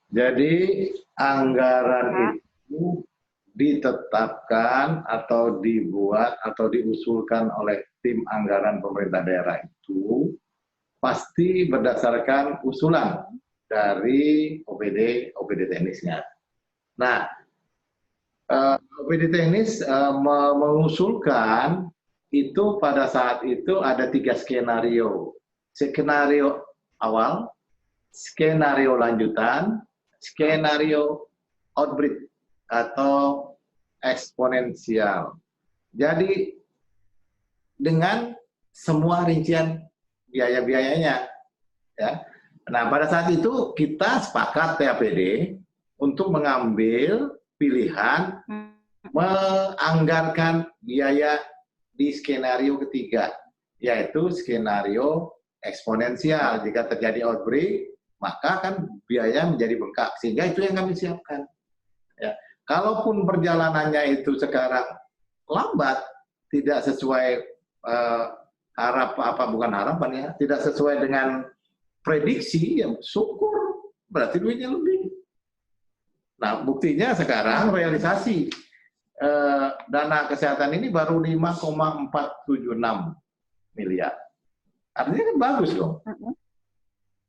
Jadi anggaran itu ditetapkan atau dibuat atau diusulkan oleh tim anggaran pemerintah daerah itu pasti berdasarkan usulan dari OPD teknisnya. Nah, OPD teknis mengusulkan itu pada saat itu ada 3 skenario. Skenario awal, skenario lanjutan, skenario outbreak atau eksponensial. Jadi dengan semua rincian biaya-biayanya, ya. Nah, pada saat itu kita sepakat TAPD untuk mengambil pilihan menganggarkan biaya di skenario ketiga, yaitu skenario eksponensial. Jika terjadi outbreak, maka kan biaya menjadi bengkak, sehingga itu yang kami siapkan. Ya. Kalaupun perjalanannya itu sekarang lambat, tidak sesuai bukan harapan ya, tidak sesuai dengan prediksi, ya syukur, berarti duitnya lebih. Nah, buktinya sekarang realisasi dana kesehatan ini baru 5,476 miliar. Artinya kan bagus dong.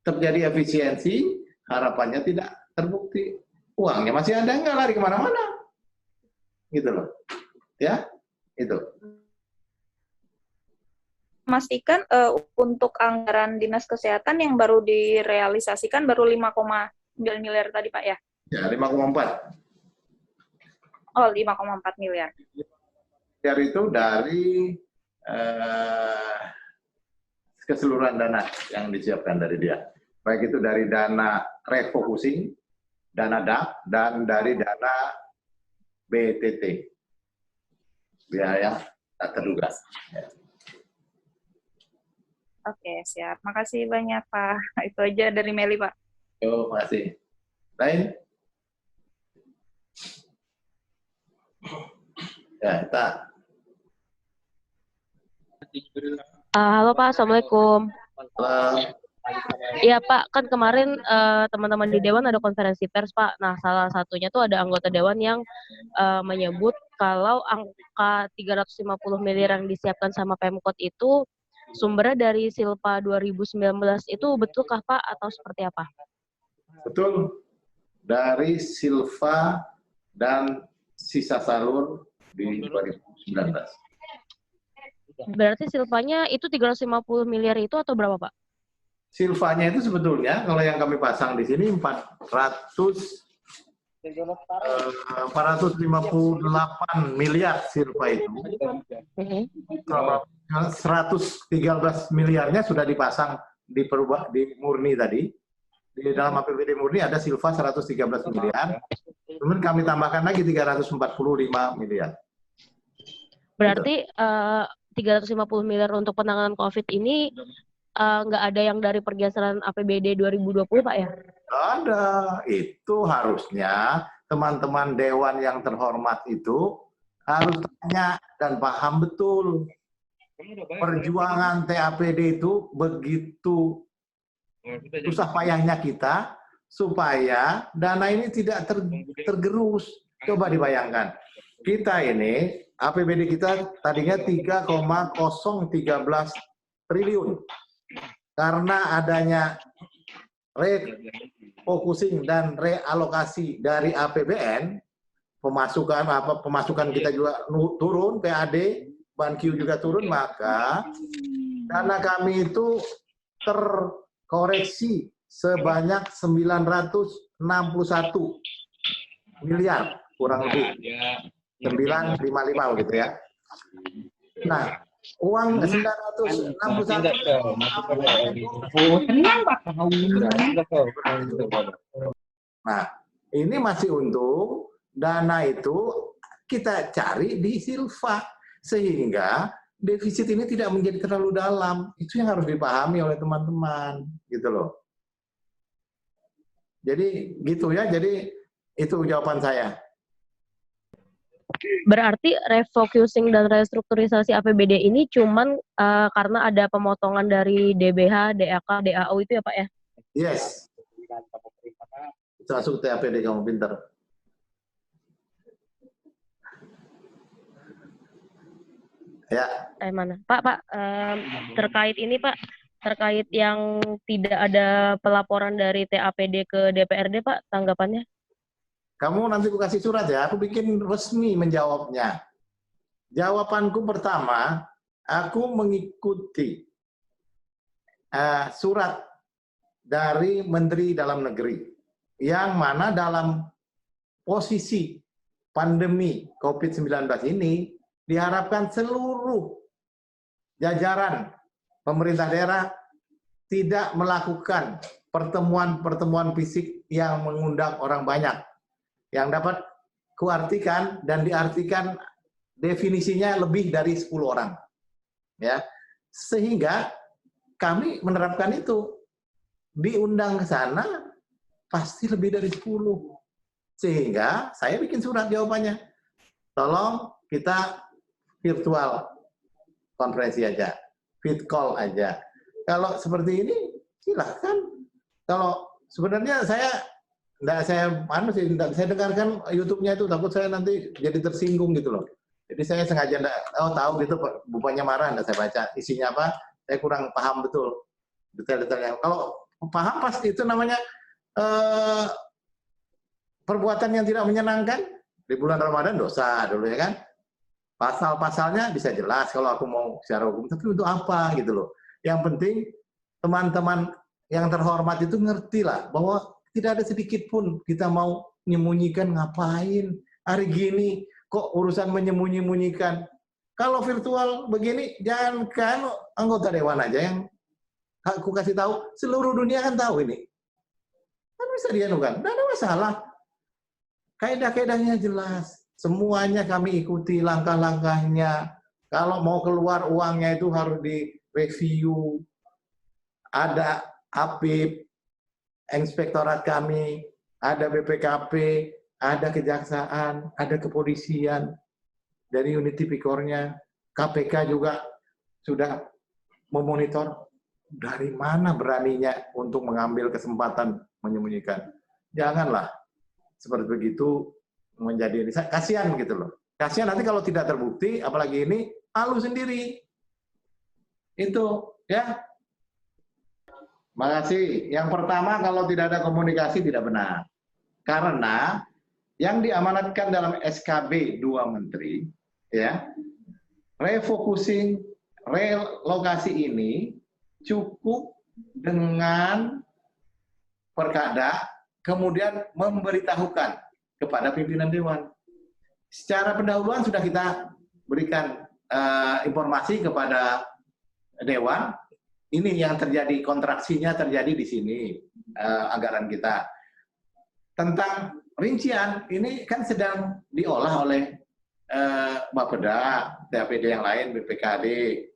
Terjadi efisiensi, harapannya tidak terbukti. Uangnya masih ada, nggak lari kemana-mana. Gitu loh. Ya, itu. Memastikan untuk anggaran dinas kesehatan yang baru direalisasikan baru 5,9 miliar tadi Pak ya? Ya, 5,4. Oh, 5,4 miliar. Miliar itu dari keseluruhan dana yang disiapkan dari dia. Baik itu dari dana refocusing, dana DAP, dan dari dana BTT. Biaya tak terduga. Ya. Oke, siap. Makasih banyak, Pak. Itu aja dari Meli, Pak. Terima kasih. Lain? Ya, kita. Halo Pak, Assalamualaikum. Halo. Iya Pak, kan kemarin teman-teman di Dewan ada konferensi pers Pak. Nah, salah satunya tuh ada anggota Dewan yang menyebut kalau angka 350 miliar yang disiapkan sama Pemkot itu sumbernya dari Silpa 2019. Itu betulkah Pak atau seperti apa? Betul. Dari Silva dan sisa salur di 2019. Berarti Silvanya itu 350 miliar itu atau berapa Pak? Silvanya itu sebetulnya kalau yang kami pasang di sini 458 miliar Silva itu. 113 miliarnya sudah dipasang di murni tadi. Di dalam APBD murni ada Silva 113 miliar. Kemudian kami tambahkan lagi 345 miliar. Berarti 350 miliar untuk penanganan COVID ini nggak ada yang dari pergeseran APBD 2020 Pak ya? Ada. Itu harusnya teman-teman Dewan yang terhormat itu harus tanya dan paham betul. Perjuangan TAPD itu begitu susah payahnya kita supaya dana ini tidak tergerus. Coba dibayangkan. Kita ini, APBD kita tadinya 3,013 triliun. Karena adanya refocusing dan realokasi dari APBN, pemasukan kita juga turun, PAD, BANQ juga turun, maka dana kami itu terkoreksi sebanyak 961 miliar, kurang lebih 955 gitu ya. Nah, uang 961 Nah, ini masih untung dana itu kita cari di Silva sehingga defisit ini tidak menjadi terlalu dalam. Itu yang harus dipahami oleh teman-teman, gitu loh. Jadi gitu ya. Jadi itu jawaban saya. Berarti refocusing dan restrukturisasi APBD ini cuman karena ada pemotongan dari DBH, DAK, DAO itu ya Pak ya? Yes. masuk TAPD kamu pinter. Ya. Mana? Pak, terkait ini Pak, terkait yang tidak ada pelaporan dari TAPD ke DPRD Pak, tanggapannya? Kamu nanti aku kasih surat ya, aku bikin resmi menjawabnya. Jawabanku pertama, aku mengikuti surat dari Menteri Dalam Negeri, yang mana dalam posisi pandemi COVID-19 ini, diharapkan seluruh jajaran pemerintah daerah tidak melakukan pertemuan-pertemuan fisik yang mengundang orang banyak. Yang dapat kuartikan dan diartikan definisinya lebih dari 10 orang. Ya. Sehingga kami menerapkan itu. Diundang ke sana pasti lebih dari 10. Sehingga saya bikin surat jawabannya. Tolong kita virtual konferensi aja, vid call aja. Kalau seperti ini silahkan. Kalau sebenarnya saya dengarkan YouTube-nya itu, takut saya nanti jadi tersinggung gitu loh. Jadi saya sengaja tahu gitu, bukannya marah, saya baca isinya apa, saya kurang paham betul detail-detailnya. Kalau paham pasti itu namanya perbuatan yang tidak menyenangkan di bulan Ramadan, dosa dulu ya kan. Pasal-pasalnya bisa jelas kalau aku mau secara hukum, tapi untuk apa gitu loh. Yang penting teman-teman yang terhormat itu ngerti lah bahwa tidak ada sedikit pun kita mau menyembunyikan. Ngapain hari gini kok urusan menyembunyi-munyikan. Kalau virtual begini, jangankan anggota dewan aja yang aku kasih tahu, seluruh dunia kan tahu ini. Kan bisa dianukan, tidak ada masalah. Kaidah-kaidahnya jelas. Semuanya kami ikuti langkah-langkahnya. Kalau mau keluar uangnya itu harus direview. Ada APIP, inspektorat kami, ada BPKP, ada kejaksaan, ada kepolisian, dari unit tipikornya. KPK juga sudah memonitor. Dari mana beraninya untuk mengambil kesempatan menyembunyikan. Janganlah seperti begitu menjadi ini. Kasihan gitu loh. Kasihan nanti kalau tidak terbukti, apalagi ini, malu sendiri. Itu, ya. Makasih. Yang pertama, kalau tidak ada komunikasi tidak benar. Karena yang diamanatkan dalam SKB 2 Menteri, ya, refocusing, relokasi ini cukup dengan perkada, kemudian memberitahukan kepada pimpinan Dewan. Secara pendahuluan sudah kita berikan informasi kepada Dewan. Ini yang terjadi, kontraksinya terjadi di sini, anggaran kita. Tentang rincian, ini kan sedang diolah oleh Bapeda, TAPD yang lain, BPKD.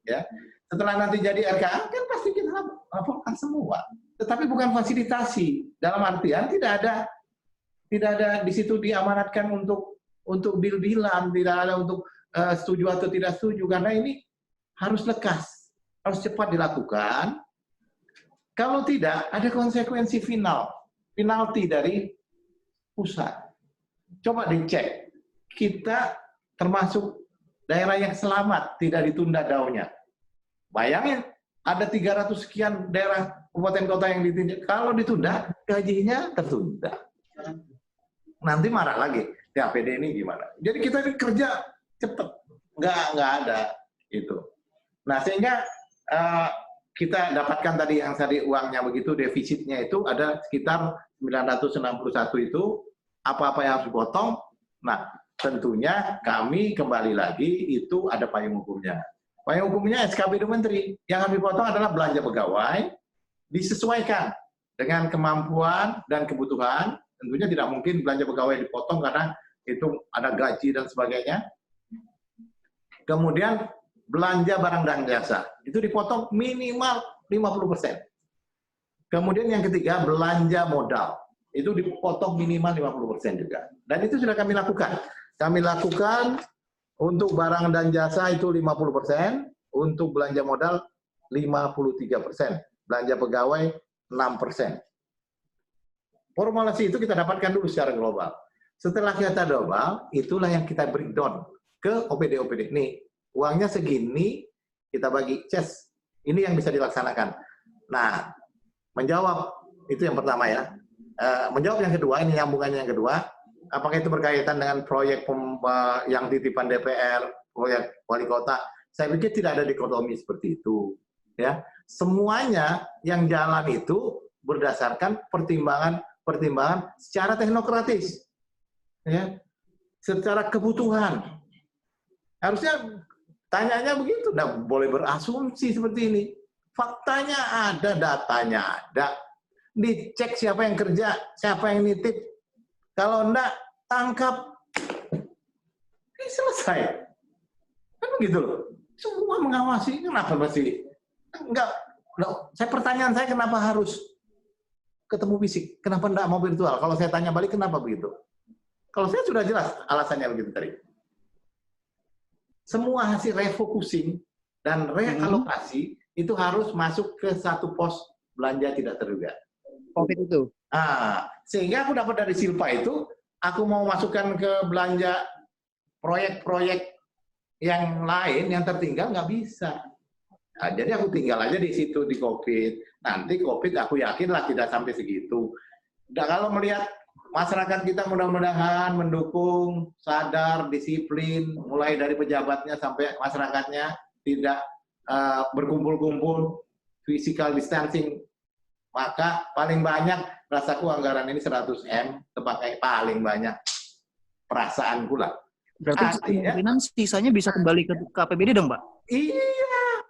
Ya. Setelah nanti jadi RKA, kan pasti kita laporkan semua. Tetapi bukan fasilitasi. Dalam artian tidak ada di situ diamanatkan untuk deal-dealan, tidak ada untuk setuju atau tidak setuju, karena ini harus lekas, harus cepat dilakukan. Kalau tidak, ada konsekuensi penalti dari pusat. Coba dicek, kita termasuk daerah yang selamat, tidak ditunda DAO-nya. Bayangin, ada 300 sekian daerah kabupaten kota yang ditunda. Kalau ditunda, gajinya tertunda. Nanti marah lagi, TAPD ini gimana? Jadi kita ini kerja cepet, nggak ada itu. Nah sehingga kita dapatkan tadi yang tadi uangnya begitu, defisitnya itu ada sekitar 961 itu, apa-apa yang harus dipotong. Nah tentunya kami kembali lagi itu ada payung hukumnya. Payung hukumnya SKB 2 Menteri, yang kami potong adalah belanja pegawai, disesuaikan dengan kemampuan dan kebutuhan. Tentunya tidak mungkin belanja pegawai dipotong karena itu ada gaji dan sebagainya. Kemudian belanja barang dan jasa, itu dipotong minimal 50%. Kemudian yang ketiga, belanja modal, itu dipotong minimal 50% juga. Dan itu sudah kami lakukan. Kami lakukan untuk barang dan jasa itu 50%, untuk belanja modal 53%, belanja pegawai 6%. Formulasi itu kita dapatkan dulu secara global. Setelah kita global, itulah yang kita breakdown ke OPD-OPD. Nih, uangnya segini, kita bagi CES. Ini yang bisa dilaksanakan. Nah, menjawab, itu yang pertama ya. Menjawab yang kedua, ini nyambungannya yang kedua, apakah itu berkaitan dengan proyek yang titipan DPR, proyek wali kota? Saya pikir tidak ada dikotomi seperti itu. Ya, semuanya yang jalan itu berdasarkan pertimbangan secara teknokratis, ya, secara kebutuhan. Harusnya tanyanya begitu, nggak boleh berasumsi seperti ini. Faktanya ada, datanya ada. Dicek siapa yang kerja, siapa yang nitip. Kalau enggak, tangkap. Ini selesai. Kan begitu loh. Semua mengawasi, kenapa masih? Enggak. Pertanyaan saya kenapa harus ketemu fisik? Kenapa enggak mau virtual? Kalau saya tanya balik, kenapa begitu? Kalau saya sudah jelas alasannya begitu tadi. Semua hasil refocusing dan realokasi itu harus masuk ke satu pos belanja tidak terduga. COVID itu? Sehingga aku dapat dari Silpa itu, aku mau masukkan ke belanja proyek-proyek yang lain yang tertinggal nggak bisa. Nah, jadi aku tinggal aja di situ di COVID. Nanti COVID aku yakinlah tidak sampai segitu. Dan kalau melihat masyarakat kita mudah-mudahan mendukung, sadar, disiplin, mulai dari pejabatnya sampai masyarakatnya tidak berkumpul-kumpul, physical distancing, maka paling banyak rasaku anggaran ini 100M terpakai paling banyak perasaanku lah. Berarti kemungkinan sisanya bisa kembali ke APBD dong, Pak? Iya,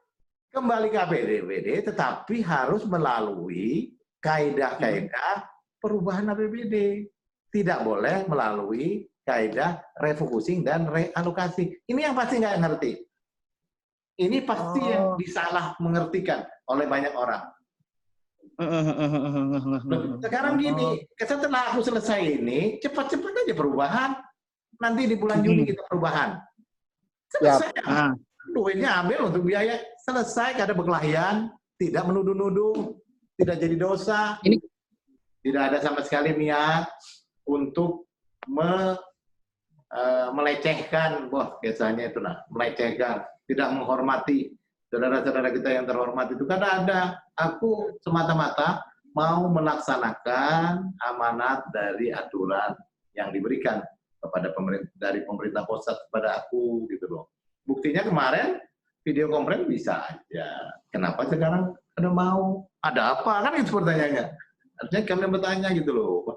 kembali ke APBD, tetapi harus melalui kaidah-kaidah perubahan APBD. Tidak boleh melalui kaidah refocusing dan realokasi. Ini yang pasti nggak ngerti. Ini pasti yang disalah mengertikan oleh banyak orang. Sekarang gini, setelah aku selesai ini, cepat-cepat aja perubahan. Nanti di bulan Juni kita perubahan. Selesai. Duitnya ambil untuk biaya. Selesai, kada berkelahian, tidak menuduh-nuduh, tidak jadi dosa. Tidak ada sama sekali niat untuk melecehkan, biasanya itu melecehkan, tidak menghormati saudara-saudara kita yang terhormat itu. Karena ada, aku semata-mata mau melaksanakan amanat dari aturan yang diberikan kepada dari pemerintah pusat kepada aku gitu loh. Buktinya kemarin video konferensi bisa aja. Kenapa sekarang ada mau? Ada apa? Kan itu pertanyaannya. Artinya kami bertanya gitu loh.